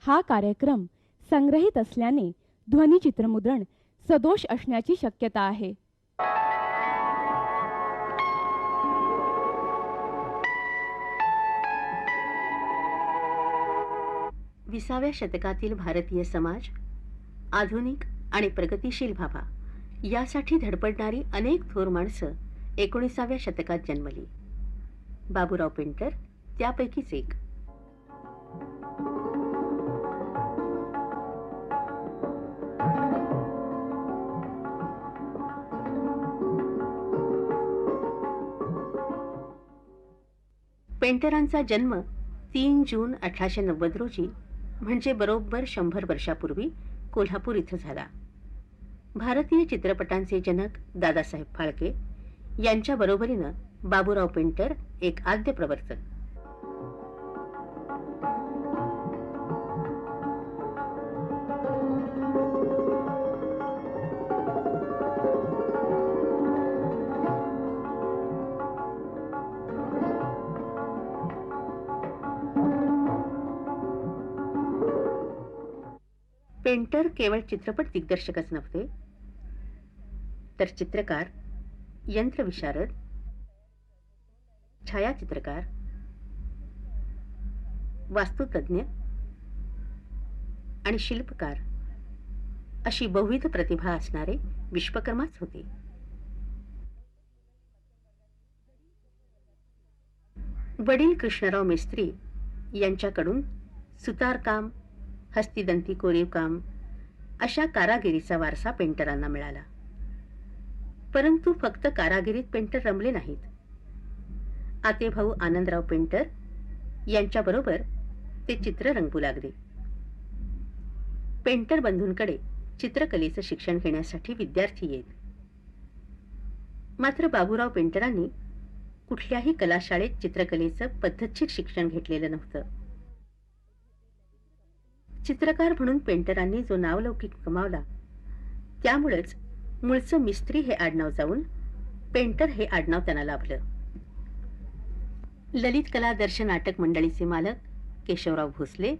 हा कार्यक्रम संग्रहित असल्याने ध्वनिचित्रमुद्रण सदोष असण्याची शक्यता आहे. विसाव्या शतकातील भारतीय समाज आधुनिक आणि प्रगतिशील व्हावा यासाठी धडपडणारी अनेक थोर माणसं 19व्या शतकात जन्मली. बाबूराव पेंटर त्यापैकीच एक. पेंटरांचा जन्म 3 जून 1890 रोजी म्हणजे बरोबर 100 वर्षापूर्वी कोल्हापूर इथं झाला. भारतीय चित्रपटांचे जनक दादासाहेब फाळके यांच्या बरोबरीनं बाबूराव पेंटर एक आद्य प्रवर्तक. पेंटर केवळ चित्रपट दिग्दर्शकच नव्हते, तर चित्रकार, यंत्रविशारद, छायाचित्रकार, वास्तुतज्ञ आणि शिल्पकार अशी बहुविध प्रतिभा असणारे विश्वकर्माच होते. वडील कृष्णराव मिस्त्री यांच्याकडून सुतारकाम, हस्तिदंती कोरीवकाम अशा कारागिरीचा वारसा पेंटरांना मिळाला. परंतु फक्त कारागिरीत पेंटर रमले नाहीत. आतेभाऊ आनंदराव पेंटर यांच्याबरोबर ते चित्र रंगवू लागले. पेंटर बंधूंकडे चित्रकलेचं शिक्षण घेण्यासाठी विद्यार्थी येत. मात्र बाबूराव पेंटरांनी कुठल्याही कलाशाळेत चित्रकलेचं पद्धतशीर शिक्षण घेतलेलं नव्हतं. चित्रकार म्हणून पेंटरांनी जो नावलौकिक कमावला त्यामुळेच मूळचं मिस्त्री हे आडनाव जाऊन पेंटर हे आडनाव त्यांना लाभलं. ललित कला दर्शन नाटक मंडळीचे मालक केशवराव भोसले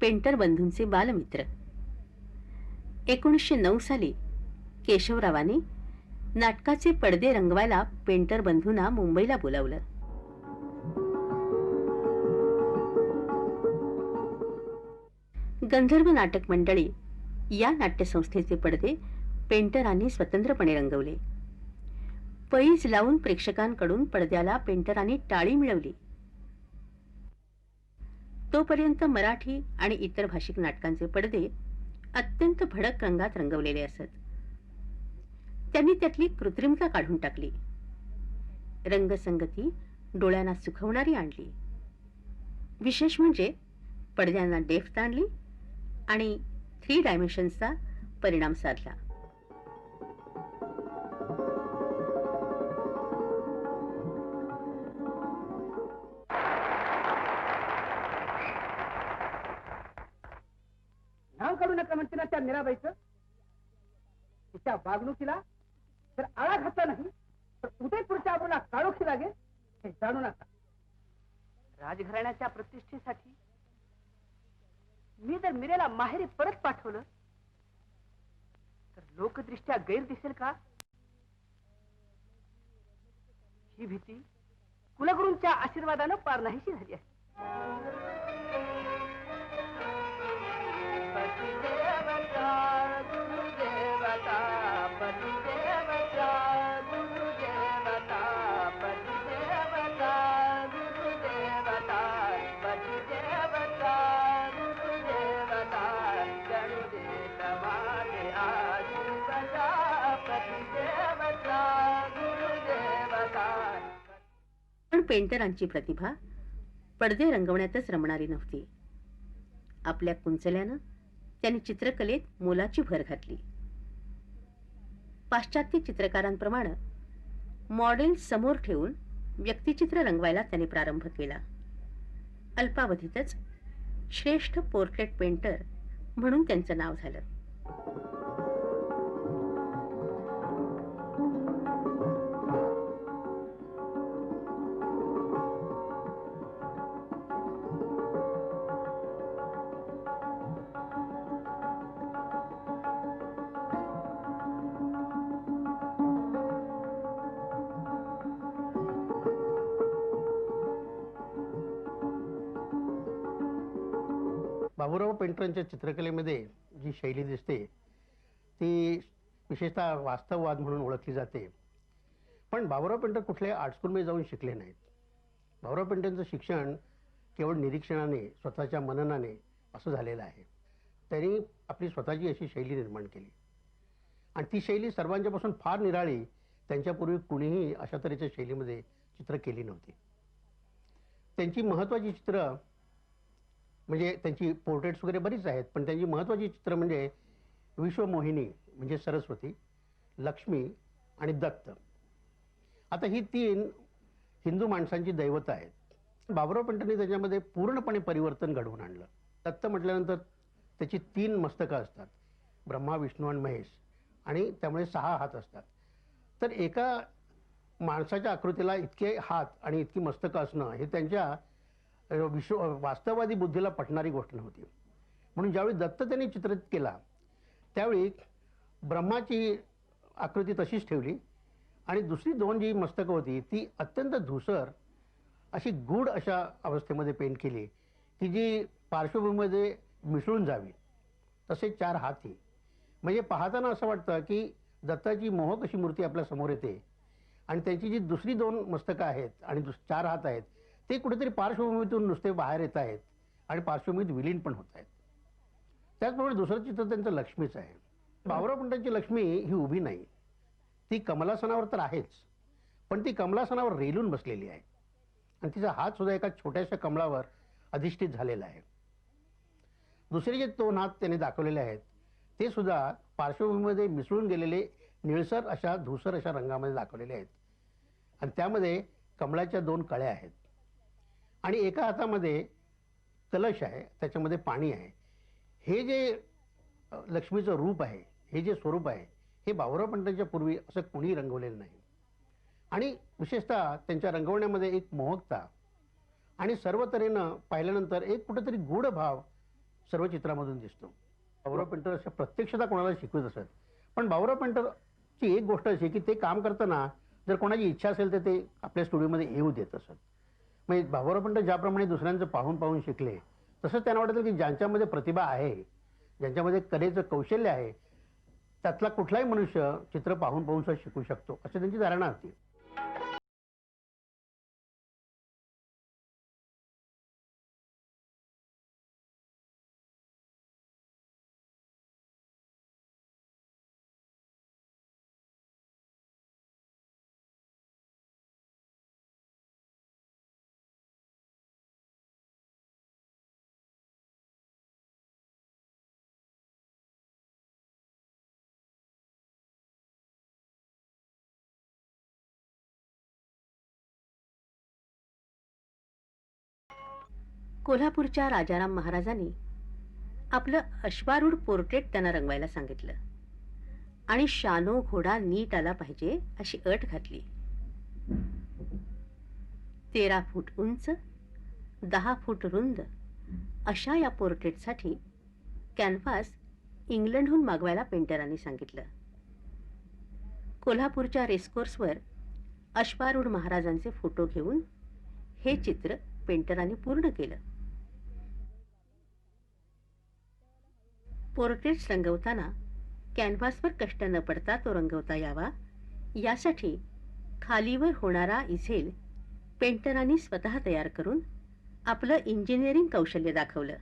पेंटर बंधूंचे बालमित्र. 1909 साली केशवरावांनी नाटकाचे पडदे रंगवायला पेंटर बंधूंना मुंबईला बोलावलं. गंधर्व नाटक मंडळी या नाट्यसंस्थेचे पडदे पेंटरांनी स्वतंत्रपणे रंगवले. पैज लावून प्रेक्षकांकडून पडद्याला पेंटरांनी टाळी मिळवली. तोपर्यंत मराठी आणि इतर भाषिक नाटकांचे पडदे अत्यंत भडक रंगात रंगवलेले असत. त्यांनी त्यातली कृत्रिमता काढून टाकली. रंगसंगती डोळ्यांना सुखवणारी आणली. विशेष म्हणजे पडद्यांना डेफ्थ आणली आणि 3 डायमेन्शन्सचा परिणाम साधला. नाव काढू नका म्हणते ना त्या मीराबाईचं. तिच्या वागणुकीला जर आळा घातला नाही तर उदयपूरच्या आबरूला काळोखी लागेल हे जाणू नका. राजघराण्याच्या प्रतिष्ठेसाठी मी जर मीरेला माहेरी परत पाठवलं तर लोकदृष्ट्या गैर दिसेल का? ही भीती कुलगुरूंच्या आशीर्वादानं पार नाहीशी झाली आहे. पण पेंटरांची प्रतिभा पडदे रंगवण्यातच रमणारी नव्हती. आपल्या कुंचल्यानं त्यांनी चित्रकलेत मोलाची भर घातली. पाश्चात्य चित्रकारांप्रमाणे मॉडेल समोर ठेवून व्यक्तिचित्र रंगवायला त्यांनी प्रारंभ केला. अल्पावधीतच श्रेष्ठ पोर्ट्रेट पेंटर म्हणून त्यांचं नाव झालं. बाबूराव पेंटरांच्या चित्रकलेमध्ये जी शैली दिसते ती विशेषतः वास्तववाद म्हणून ओळखली जाते. पण बाबूराव पेंटर कुठल्या आर्ट स्कूलमध्ये जाऊन शिकले नाहीत. बाबूराव पेंटरांचं शिक्षण केवळ निरीक्षणाने, स्वतःच्या मननाने असं झालेलं आहे. त्यांनी आपली स्वतःची अशी शैली निर्माण केली आणि ती शैली सर्वांच्यापासून फार निराळी. त्यांच्यापूर्वी कुणीही अशा तऱ्हेच्या शैलीमध्ये चित्र केली नव्हती. त्यांची महत्त्वाची चित्र म्हणजे त्यांची पोर्ट्रेट्स वगैरे बरीच आहेत, पण त्यांची महत्त्वाची चित्र म्हणजे विश्वमोहिनी म्हणजे सरस्वती, लक्ष्मी आणि दत्त. आता ही 3 हिंदू माणसांची दैवतं आहेत. बाबूराव पेंटरने त्याच्यामध्ये पूर्णपणे परिवर्तन घडवून आणलं. दत्त म्हटल्यानंतर त्याची 3 मस्तकं असतात, ब्रह्मा, विष्णू आणि महेश, आणि त्यामुळे 6 हात असतात. तर एका माणसाच्या आकृतीला इतके हात आणि इतकी मस्तकं असणं हे त्यांच्या वास्तववादी बुद्धीला पटणारी गोष्ट नव्हती. म्हणून ज्यावेळी दत्त त्यांनी चित्रित केला त्यावेळी ब्रह्माची आकृती तशीच ठेवली आणि दुसरी 2 जी मस्तकं होती ती अत्यंत धूसर अशी गूढ अशा अवस्थेमध्ये पेंट केली की जी पार्श्वभूमीमध्ये मिसळून जावी. तसे 4 हातही, म्हणजे पाहताना असं वाटतं की दत्ताची मोहक अशी मूर्ती आपल्या समोर येते आणि त्याची जी दुसरी 2 मस्तकं आहेत आणि 4 हात आहेत ते कुठेतरी पार्श्वभूमीतून नुसते बाहेर येत आहेत आणि पार्श्वभूमीत विलीन पण होत आहेत. त्याचप्रमाणे दुसरं चित्र त्यांचं लक्ष्मीचं आहे. बाबूराव पेंटरांची लक्ष्मी ही उभी नाही, ती कमलासनावर तर आहेच, पण ती कमलासनावर रेलून बसलेली आहे आणि तिचा हात सुद्धा एका छोट्याशा कमळावर अधिष्ठित झालेला आहे. दुसरे जे 2 हात त्याने दाखवलेले आहेत ते सुद्धा पार्श्वभूमीमध्ये मिसळून गेलेले निळसर अशा धूसर अशा रंगामध्ये दाखवलेले आहेत आणि त्यामध्ये कमळाच्या 2 कळ्या आहेत आणि एका हातामध्ये कलश आहे, त्याच्यामध्ये पाणी आहे. हे जे लक्ष्मीचं रूप आहे, हे जे स्वरूप आहे, हे बाबूराव पेंटरांच्या पूर्वी असं कोणी रंगवलेलं नाही. आणि विशेषतः त्यांच्या रंगवण्यामध्ये एक मोहकता आणि सर्व तऱ्हेनं पाहिल्यानंतर एक कुठेतरी गूढ भाव सर्व चित्रामधून दिसतो. बाबूराव पेंटर अशा प्रत्यक्षता कोणाला शिकवत असत, पण बाबूराव पेंटरची एक गोष्ट अशी की ते काम करताना जर कोणाची इच्छा असेल तर ते आपल्या स्टुडिओमध्ये येऊ देत असत. म्हणजे बाबूराव पेंटर ज्याप्रमाणे दुसऱ्यांचं पाहून पाहून शिकले तसंच त्यांना वाटतं की ज्यांच्यामध्ये प्रतिभा आहे, ज्यांच्यामध्ये कलेचं कौशल्य आहे, त्यातला कुठलाही मनुष्य चित्र पाहून पाहून सुद्धा शिकू शकतो अशी त्यांची धारणा होती. कोल्हापूरच्या राजाराम महाराजांनी आपलं अश्वारूढ पोर्ट्रेट त्यांना रंगवायला सांगितलं आणि शानो घोडा नीट आला पाहिजे अशी अट घातली. 13 फूट उंच, 10 फूट रुंद अशा या पोर्ट्रेटसाठी कॅनव्हास इंग्लंडहून मागवायला पेंटरांनी सांगितलं. कोल्हापूरच्या रेसकोर्सवर अश्वारूढ महाराजांचे फोटो घेऊन हे चित्र पेंटरांनी पूर्ण केलं. पोर्ट्रेट्स रंगवताना कॅनव्हासवर कष्ट न पडता तो रंगवता यावा यासाठी खालीवर होणारा इझेल पेंटरांनी स्वतः तयार करून आपलं इंजिनिअरिंग कौशल्य दाखवलं.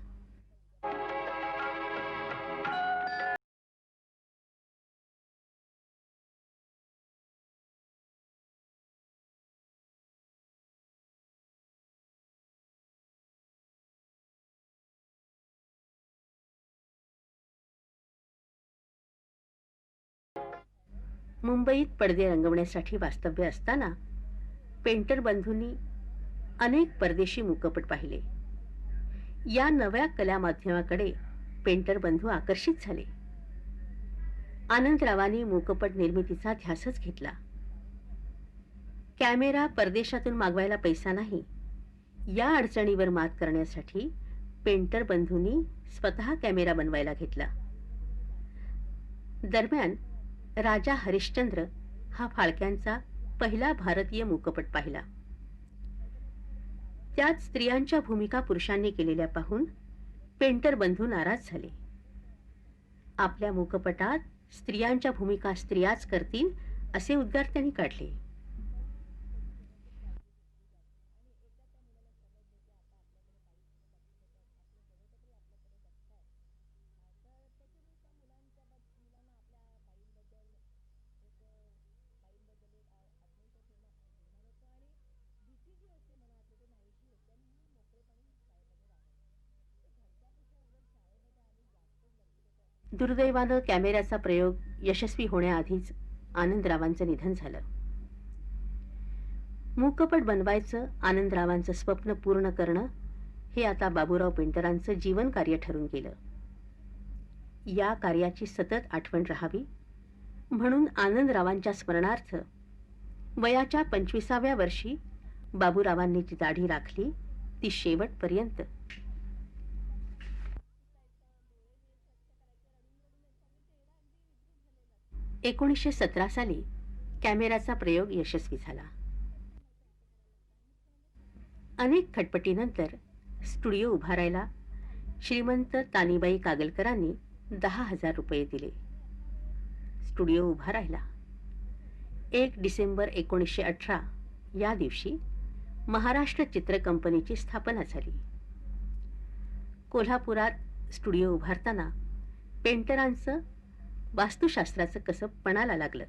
मुंबईत पडदे रंगवण्यासाठी वास्तव्य असताना पेंटर बंधूंनी अनेक परदेशी मूकपट पाहिले. या नव्या कला माध्यमाकडे पेंटर बंधू आकर्षित झाले. आनंदरावांनी मूकपट निर्मितीचा ध्यासच घेतला. कॅमेरा परदेशातून मागवायला पैसा नाही या अडचणीवर मात करण्यासाठी पेंटर बंधूंनी स्वतः कॅमेरा बनवायला घेतला. दरम्यान राजा हरिश्चंद्र हा फाळक्यांचा पहिला भारतीय मूकपट पाहिला. त्यात स्त्रियांच्या भूमिका पुरुषांनी केलेल्या पाहून पेंटर बंधू नाराज झाले. आपल्या मूकपटात स्त्रियांच्या भूमिका स्त्रियाच करतील असे उद्गार त्यांनी काढले. दुर्दैवानं कॅमेऱ्याचा प्रयोग यशस्वी होण्याआधीच आनंदरावांचं निधन झालं. मूकपट बनवायचं आनंदरावांचं स्वप्न पूर्ण करणं हे आता बाबूराव पेंटरांचं जीवन कार्य ठरून गेलं. या कार्याची सतत आठवण राहावी म्हणून आनंदरावांच्या स्मरणार्थ वयाच्या 25व्या वर्षी बाबूरावांनी जी दाढी राखली ती शेवटपर्यंत. 1917 साली कॅमेऱ्याचा प्रयोग यशस्वी झाला. अनेक खटपटीनंतर स्टुडिओ उभारायला श्रीमंत तानीबाई कागलकरांनी 10,000 रुपये दिले. स्टुडिओ उभारायला 1 डिसेंबर 1918 या दिवशी महाराष्ट्र चित्र कंपनीची स्थापना झाली. कोल्हापुरात स्टुडिओ उभारताना पेंटरांचं वास्तुशास्त्राचं कसब पणाला लागलं.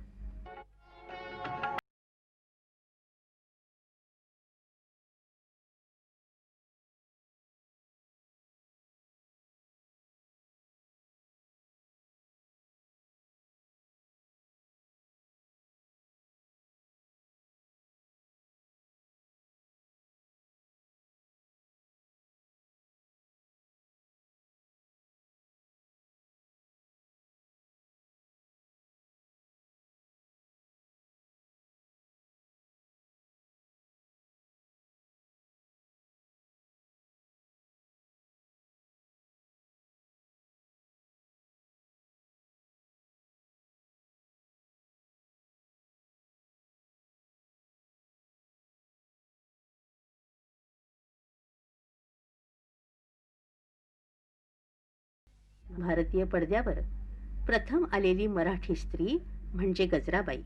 भारतीय पडद्यावर प्रथम आलेली मराठी स्त्री म्हणजे गजराबाई.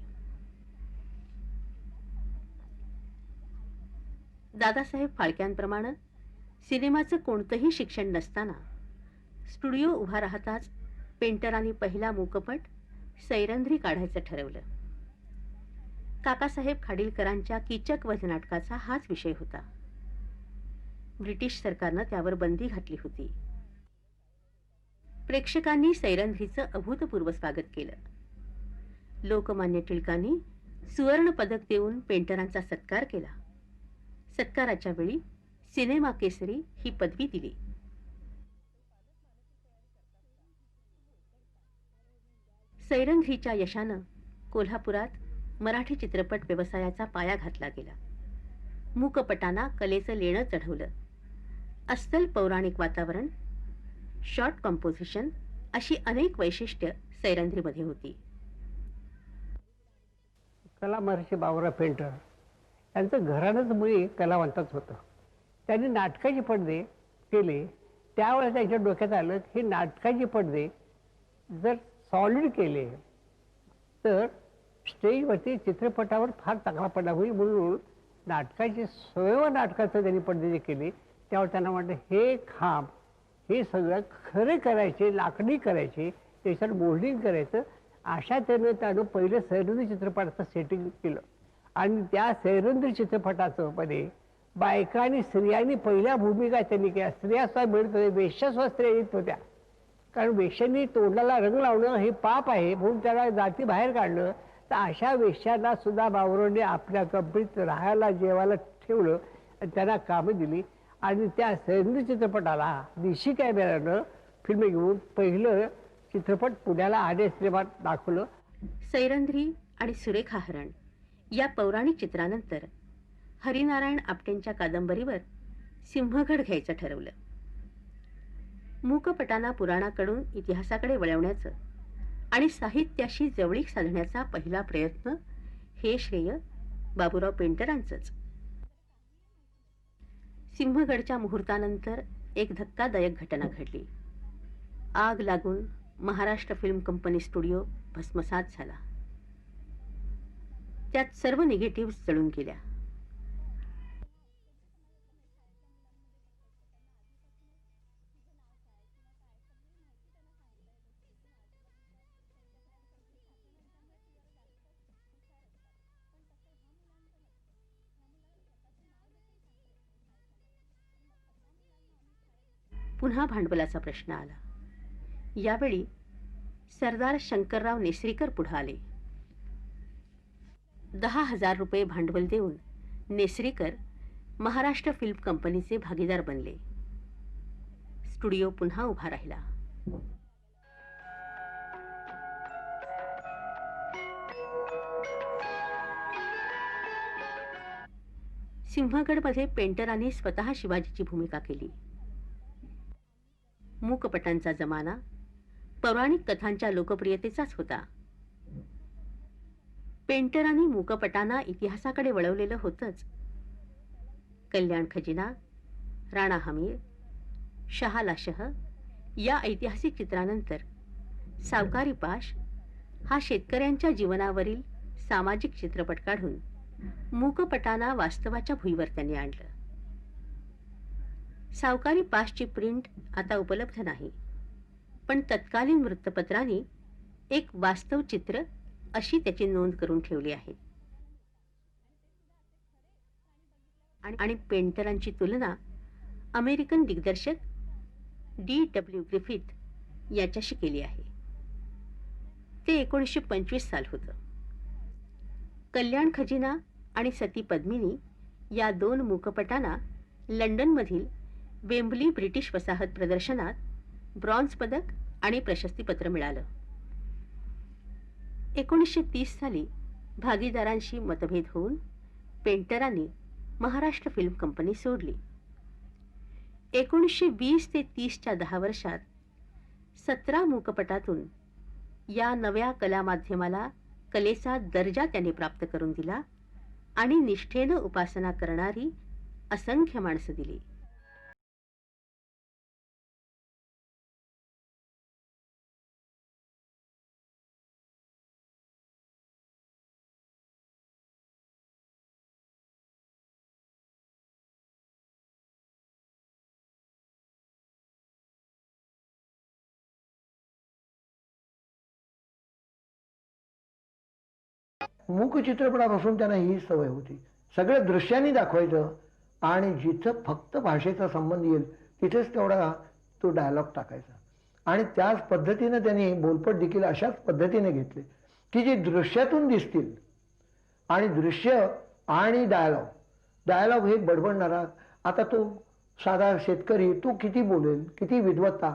दादासाहेब फाळक्यांप्रमाणे सिनेमाचं कोणतंही शिक्षण नसताना स्टुडिओ उभा राहताच पेंटरांनी पहिला मूकपट सैरंध्री काढायचं ठरवलं. काकासाहेब खाडीलकरांच्या कीचकवध नाटकाचा हाच विषय होता. ब्रिटिश सरकारनं त्यावर बंदी घातली होती. प्रेक्षकांनी सैरंध्रीचं अभूतपूर्व स्वागत केलं. लोकमान्य टिळकांनी सुवर्ण पदक देऊन पेंटरांचा सत्कार केला. सत्काराच्या वेळी सिनेमा केसरी ही पदवी दिली. सैरंध्रीच्या यशानं कोल्हापुरात मराठी चित्रपट व्यवसायाचा पाया घातला गेला. मूकपटांना कलेचं लेणं चढवलं. अस्सल पौराणिक वातावरण, शॉर्ट कंपोजिशन अशी अनेक वैशिष्ट्य सैरंध्रीमध्ये होती. कला महर्षी बाबूराव पेंटर यांचं घराणंच मुळी कलावंतच होतं. त्यांनी नाटकाचे पडदे केले. त्यावेळेस त्यांच्या डोक्यात आलं की हे नाटकाचे पडदे जर सॉलिड केले तर स्टेजवरती चित्रपटावर फार चांगला पडदा होईल. म्हणून नाटकाचे स्वयं नाटकाचं त्यांनी पडदे जे केले त्यावर त्यांना वाटलं हे खांब हे सगळं खरे करायचे, लाकडी करायचे, त्याच्यात मोल्डिंग करायचं. अशा त्यानं पहिलं सैरंध्री चित्रपटाचं सेटिंग केलं. आणि त्या सैरंध्री चित्रपटाचं मध्ये बायका आणि स्त्रियांनी पहिल्या भूमिका त्यांनी केल्या. स्त्रिया सुद्धा मिळत होत्या, वेश्या सुद्धा स्त्रिया येत होत्या. कारण वेश्यांनी तोंडाला रंग लावणं हे पाप आहे म्हणून त्याला जाती बाहेर काढलं. तर अशा वेश्यांना सुद्धा बाबूरावांनी आपल्या कंपनीत राहायला जेवायला ठेवलं आणि त्यांना कामं दिली. आणि त्या सैरंध्री चित्रपटाला देशी कॅमेऱ्यानं फिल्म घेऊन पहिलं चित्रपट पुण्याला आर्य सिनेमात दाखवलं. सैरंध्री आणि सुरेखा हरण या पौराणिक चित्रानंतर हरिनारायण आपटेंच्या कादंबरीवर सिंहगड घ्यायचं ठरवलं. मूकपटांना पुराणाकडून इतिहासाकडे वळवण्याचं आणि साहित्याशी जवळीक साधण्याचा पहिला प्रयत्न हे श्रेय बाबूराव पेंटरांचंच. सिंहगडच्या मुहूर्तानंतर एक धक्कादायक घटना घडली. आग लागून महाराष्ट्र फिल्म कंपनी स्टुडिओ भस्मसात झाला. त्यात सर्व निगेटिव्ह जळून गेल्या. पुन्हा भांडवलाचा प्रश्न आला. यावेळी सरदार शंकरराव नेसरीकर पुढे आले. 10,000 रुपये भांडवल देऊन नेसरीकर महाराष्ट्र फिल्म कंपनीचे भागीदार बनले. स्टुडिओ पुन्हा उभा राहिला. सिंहगडमध्ये पेंटरांनी स्वतः शिवाजीची भूमिका केली. मूकपटांचा जमाना पौराणिक कथांच्या लोकप्रियतेचाच होता. पेंटरांनी मूकपटांना इतिहासाकडे वळवलेलं होतंच. कल्याण खजिना, राणा हमीर, शहाला शह या ऐतिहासिक चित्रानंतर सावकारी पाश हा शेतकऱ्यांच्या जीवनावरील सामाजिक चित्रपट काढून मूकपटांना वास्तवाच्या भुईवर त्यांनी आणलं. सावकारी पाशची प्रिंट आता उपलब्ध नाही, पण तत्कालीन वृत्तपत्रांनी एक वास्तव चित्र अशी त्याची नोंद करून ठेवली आहे. आणि पेंटरांची तुलना अमेरिकन दिग्दर्शक D.W. ग्रिफिथ याच्याशी केली आहे. ते 1925 साल होतं. कल्याण खजिना आणि सती पद्मिनी या 2 मूकपटांना लंडनमधील वेम्बली ब्रिटिश वसाहत प्रदर्शनात ब्रॉन्झ पदक आणि प्रशस्तीपत्र मिळालं. 1930 साली भागीदारांशी मतभेद होऊन पेंटरांनी महाराष्ट्र फिल्म कंपनी सोडली. 1920 ते 30च्या 10 वर्षात 17 मूकपटातून या नव्या कला माध्यमाला कलेचा दर्जा त्यांनी प्राप्त करून दिला आणि निष्ठेनं उपासना करणारी असंख्य माणसं दिली. मूक चित्रपटापासून त्यांना ही सवय होती. सगळं दृश्यांनी दाखवायचं आणि जिथं फक्त भाषेचा संबंध येईल तिथेच तेवढा तो डायलॉग टाकायचा. आणि त्याच पद्धतीने त्यांनी बोलपट देखील अशाच पद्धतीने घेतले की जे दृश्यातून दिसतील. आणि दृश्य आणि डायलॉग हे बडबडणारा, आता तो साधा शेतकरी तो किती बोलेल, किती विद्वत्ता,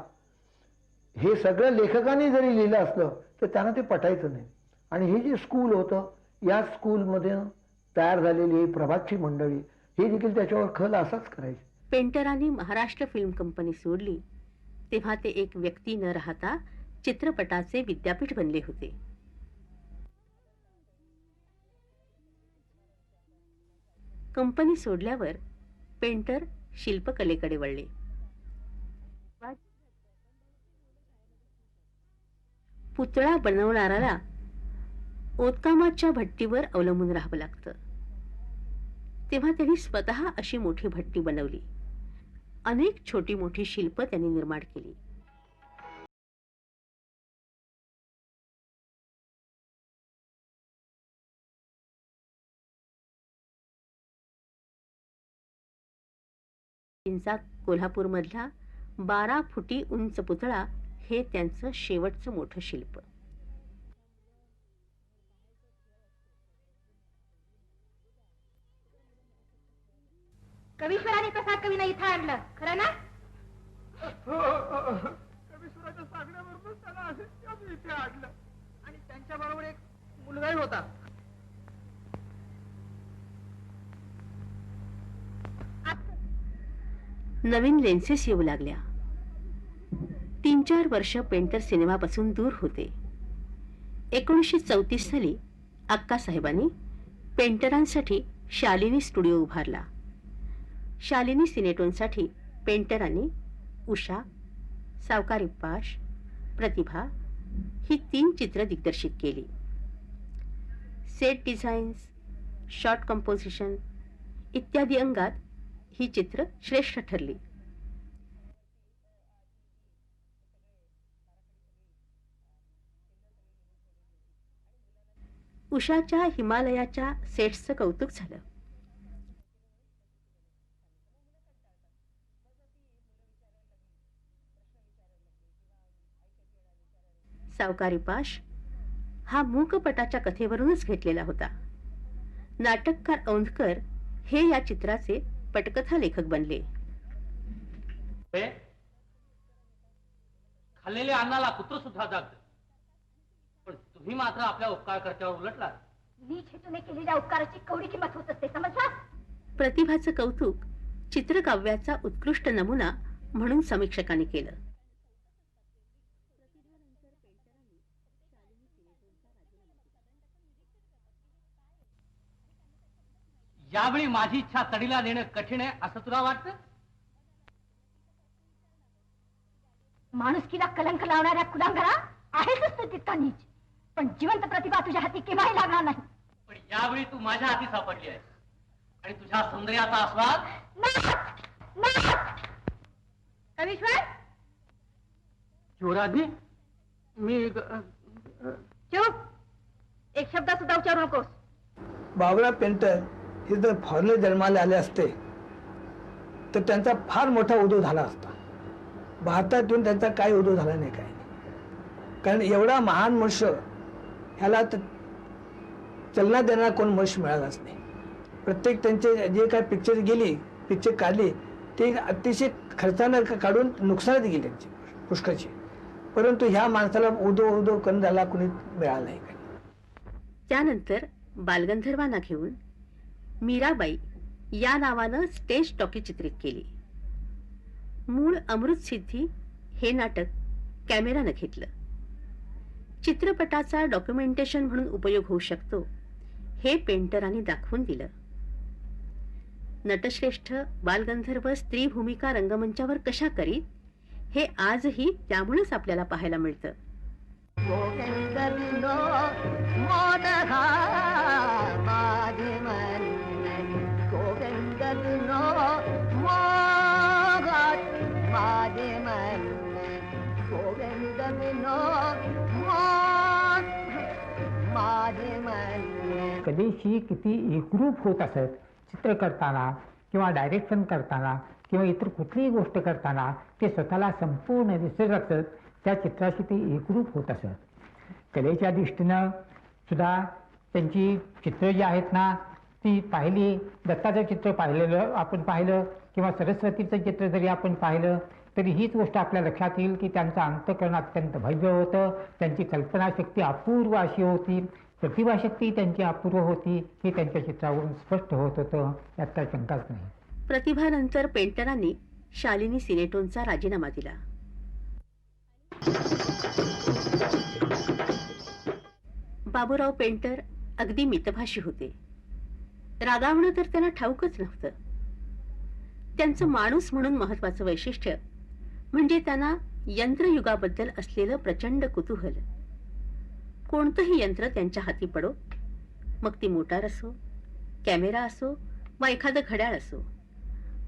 हे सगळं लेखकांनी जरी लिहिलं असलं तर त्यांना ते पटायचं नाही. आणि हे जे स्कूल होतं, या स्कूलमध्ये तयार झालेली प्रभातची मंडळी हे देखील त्याच्यावर खल असाच करायचे. पेंटरांनी महाराष्ट्र फिल्म कंपनी सोडली तेव्हा ते एक व्यक्ती न राहता चित्रपटाचे विद्यापीठ बनले होते. कंपनी सोडल्यावर पेंटर शिल्पकलेकडे वळले. पुतळा बनवणाऱ्याला ओतकामाच्या भट्टीवर अवलंबून राहावं लागतं. तेव्हा त्यांनी स्वतः अशी मोठी भट्टी बनवली. अनेक छोटी मोठी शिल्प त्यांनी निर्माण केली. कोल्हापूरमधला 12 फुटी उंच पुतळा हे त्यांचं शेवटचं मोठं शिल्प. कवीश्वराने प्रसाद कवीना इथं आणलं, खरं ना? कवीश्वराच्या सांगण्याबरोबर त्याला असे इथे आणलं आणि त्यांच्या बरोबर एक मुलगाही होता. नवीन लेन्सेस येऊ लागल्या. 3-4 वर्ष पेंटर सिनेमापासून दूर होते. 1934 साली अक्कासाहेबांनी पेंटरांसाठी शालिनी स्टुडिओ उभारला. शालिनी सिनेटोनसाठी पेंटरांनी उषा, सावकारी पाश, प्रतिभा ही 3 चित्र दिग्दर्शित केली. सेट डिझाईन्स, शॉर्ट कंपोजिशन इत्यादी अंगात ही चित्र श्रेष्ठ ठरली. उषाच्या हिमालयाच्या सेट्सचं कौतुक झालं. सावकारी पाश हा मूकपटाच्या कथेवरूनच घेतलेला होता. नाटककार औंधकर हे या चित्राचे पटकथा लेखक बनले. खाल्लेल्या अन्नाला कुत्र सुद्धा जागत, पण तुम्ही मात्र आपल्या उपकारकर्त्यावर उलटला. नीच हेतूने केलेल्या उपकाराची कवडी किंमत होत असते, समजला? प्रतिभाचं कौतुक चित्रकाव्याचा उत्कृष्ट नमुना म्हणून समीक्षकांनी केलं. यावेळी माझी इच्छा तडीला नेणं कठीण आहे असं तुला वाटतं? माणुसकीला कलंक लावणाऱ्या कुलांगरा आहेच तू तितका नीच, पण जिवंत प्रतिभा तुझ्या हाती केव्हाही लागणार नाही. पण यावेळी तू माझ्या हाती सापडली आहे आणि तुझ्या सौंदर्याचा आस्वाद. कवीश्वर, युवराजी, मी चूप. एक शब्द सुद्धा उच्चारू नकोस. बाबुराव पेंटर हे जर फॉरेनर जन्माला आले असते तर त्यांचा फार मोठा उदो झाला असता. भारतात येऊन त्यांचा काही उदो झाला नाही, काही नाही. कारण एवढा महान मनुष्य ह्याला चलना देणारा कोण मनुष्य मिळालाच नाही. प्रत्येक त्यांचे जे काही पिक्चर काढली ते अतिशय खर्चानं काढून नुकसानात गेली त्यांची पुष्कळची. परंतु ह्या माणसाला उदो करण्याला कोणी मिळालं नाही. त्यानंतर बालगंधर्वांना घेऊन मीराबाई या नावानं स्टेज टॉकी चित्रित केली. मूळ अमृत सिद्धी हे नाटक कॅमेरानं घेतलं. चित्रपटाचा डॉक्युमेंटेशन म्हणून उपयोग होऊ शकतो हे पेंटरांनी दाखवून दिलं. नटश्रेष्ठ बालगंधर्व स्त्री भूमिका रंगमंचावर कशा करीत हे आजही त्यामुळेच आपल्याला पाहायला मिळतं. कलेशी किती एकरूप होत असत चित्र करताना किंवा डायरेक्शन करताना किंवा इतर कुठलीही गोष्ट करताना ते स्वतःला संपूर्ण विसरत असत. त्या चित्राशी ते एकरूप होत असत. कलेच्या दृष्टीनं सुद्धा त्यांची चित्र जी आहेत ना ती पाहिली. दत्ताचं चित्र आपण पाहिलं किंवा सरस्वतीचं चित्र जरी आपण पाहिलं तरी हीच गोष्ट आपल्या लक्षात येईल की त्यांचं अंतःकरण अत्यंत भव्य होतं. त्यांची कल्पनाशक्ती अपूर्व अशी होती. प्रतिभाशक्ती त्यांची अपूर्व होती हे त्यांच्या चित्रावरून स्पष्ट होत होतं, यात काही शंकाच नाही. प्रतिभानंतर पेंटरांनी शालिनी सिनेटोनचा राजीनामा दिला. बाबूराव पेंटर अगदी मितभाषी होते. रागावणं तर त्यांना ठाऊकच नव्हतं. त्यांचं माणूस म्हणून महत्वाचं वैशिष्ट्य म्हणजे त्यांना यंत्रयुगाबद्दल असलेलं प्रचंड कुतूहल. कोणतंही यंत्र त्यांच्या हाती पडो, मग ती मोटार असो, कॅमेरा असो वा एखादं घड्याळ असो,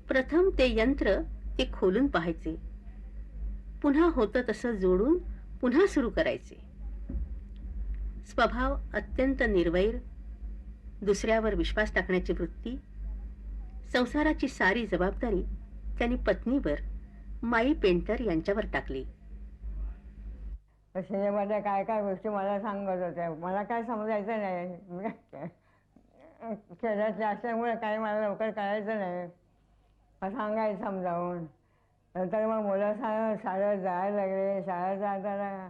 प्रथम ते यंत्र ते खोलून पाहायचे, पुन्हा होतं तसं जोडून पुन्हा सुरू करायचे. स्वभाव अत्यंत निर्वैर, दुसऱ्यावर विश्वास टाकण्याची वृत्ती, संसाराची सारी जबाबदारी त्यांनी पत्नीवर माई पेंटर यांच्यावर टाकली. सिनेमाच्या काय काय गोष्टी मला सांगत होत्या, मला काय समजायचं नाही. शहरातल्या असल्यामुळे काही मला लवकर कळायचं नाही. सांगायचं समजावून. नंतर मग मुलं शाळेत जायला लागले. शाळेत जाताना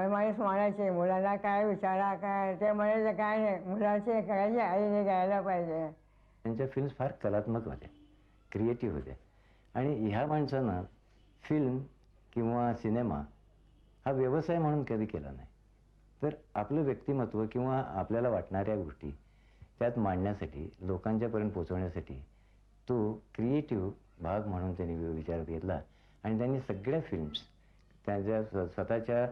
माणूस म्हणायचे मुलांना काय विचारा, काय ते म्हणायचं काय नाही, मुलाची करायची आईने घ्यायला पाहिजे. त्यांच्या फिल्म्स फार कलात्मक होत्या, क्रिएटिव्ह होत्या. आणि ह्या माणसानं फिल्म किंवा सिनेमा हा व्यवसाय म्हणून कधी केला नाही, तर आपलं व्यक्तिमत्व किंवा आपल्याला वाटणाऱ्या गोष्टी त्यात मांडण्यासाठी, लोकांच्यापर्यंत पोचवण्यासाठी तो क्रिएटिव्ह भाग म्हणून त्यांनी विचारात घेतला आणि त्यांनी सगळ्या फिल्म्स त्यांच्या स्वतःच्या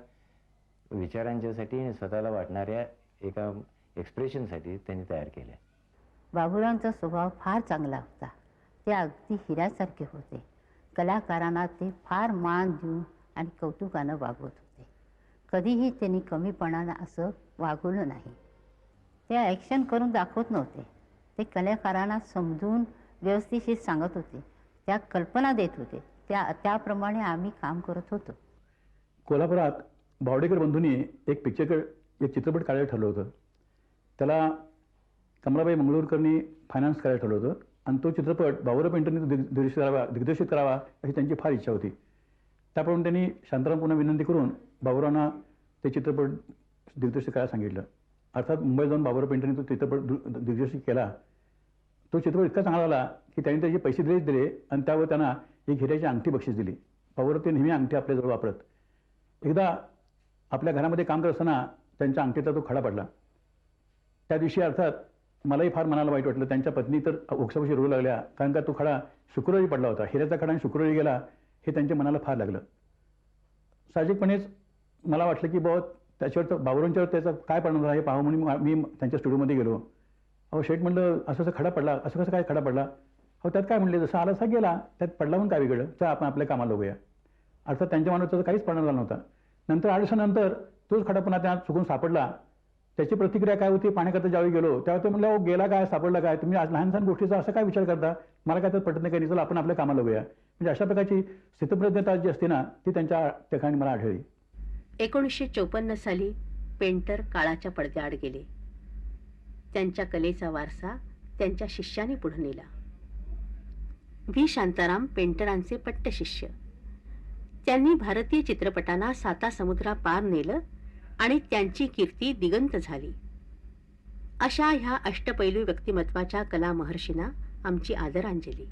विचारांच्यासाठी आणि स्वतःला वाटणाऱ्या एका एक्सप्रेशनसाठी त्यांनी तयार केल्या. बाबूरावांचा स्वभाव फार चांगला होता. ते अगदी हिऱ्यासारखे होते. कलाकारांना ते फार मान देऊन आणि कौतुकानं वागवत होते. कधीही त्यांनी कमीपणानं असं वागवलं नाही. ते ॲक्शन करून दाखवत नव्हते. ते कलाकारांना समजून व्यवस्थिशीर सांगत होते. त्या कल्पना देत होते. त्याप्रमाणे आम्ही काम करत होतो. कोल्हापुरात बावडेकर बंधूंनी एक चित्रपट काढायला ठरलं होतं. त्याला कमलाबाई मंगळूरकरनी फायनान्स करायला ठरलं होतं आणि तो चित्रपट बाबूराव पेंटरनी दिग्दर्शित करावा अशी त्यांची फार इच्छा होती. त्याप्रमाणे त्यांनी शांताराम पुन्हा विनंती करून बाबूरावांना ते चित्रपट दिग्दर्शित करायला सांगितलं. अर्थात मुंबईत जाऊन बाबूराव पेंटरनी तो चित्रपट दिग्दर्शित केला. तो चित्रपट इतका चांगला झाला की त्यांनी त्याचे पैसे दिले आणि त्यावर त्यांना एक हिऱ्याची अंगठी बक्षीस दिली. बाबूराव ते नेहमी अंगठी आपल्याजवळ वापरत. एकदा आपल्या घरामध्ये काम करत असताना त्यांच्या अंगठीचा तो खडा पडला. त्या दिवशी अर्थात मलाही फार मनाला वाईट वाटलं. त्यांच्या पत्नी तर ओक्सापाशी रडू लागल्या, कारण का तो खडा शुक्रवारी पडला होता. हिऱ्याचा खडा आणि शुक्रवारी गेला हे त्यांच्या मनाला फार लागलं. साहजिकपणेच मला वाटलं की बाबा त्याच्यावर बाबूरावांच्यावर त्याचा काय परिणाम झाला हे पाहावं म्हणून मी त्यांच्या स्टुडिओमध्ये गेलो. अहो शेठ म्हटलं असं खडा पडला, असं कसं काय खडा पडला? हो त्यात काय म्हणले, जसं आला असा गेला, त्यात पडला म्हणून काय वेगळं, तर आपण आपल्या कामाला बघूया. अर्थात त्यांच्या मनावर त्याचा काहीच परिणाम झाला नव्हता. नंतर 8 दिवसानंतर तोच खडा पुन्हा त्यात चुकून सापडला. त्याची प्रतिक्रिया काय होती, पाण्याकरता ज्यावेळी गेलो तेव्हा ते म्हणलं गेला काय, सापडला काय, तुम्ही आज लहान गोष्टीचा असं काय विचार करता, मला काय त्यात पटत नाही, काही चला आपण आपल्या कामाला बघूया. म्हणजे अशा प्रकारची स्थितप्रज्ञता जी असते ना ती त्यांच्या ठिकाणी मला आढळली. 1954 साली पेंटर काळाच्या पडद्याआड गेले. त्यांच्या कलेचा वारसा त्यांच्या शिष्याने पुढे नेला. व्ही शांताराम पेंटरांचे पट्ट शिष्य. त्यांनी भारतीय चित्रपटांना सातासमुद्रा पार नेलं आणि त्यांची कीर्ती दिगंत झाली. अशा ह्या अष्टपैलू व्यक्तिमत्वाच्या कला महर्षींना आमची आदरांजली.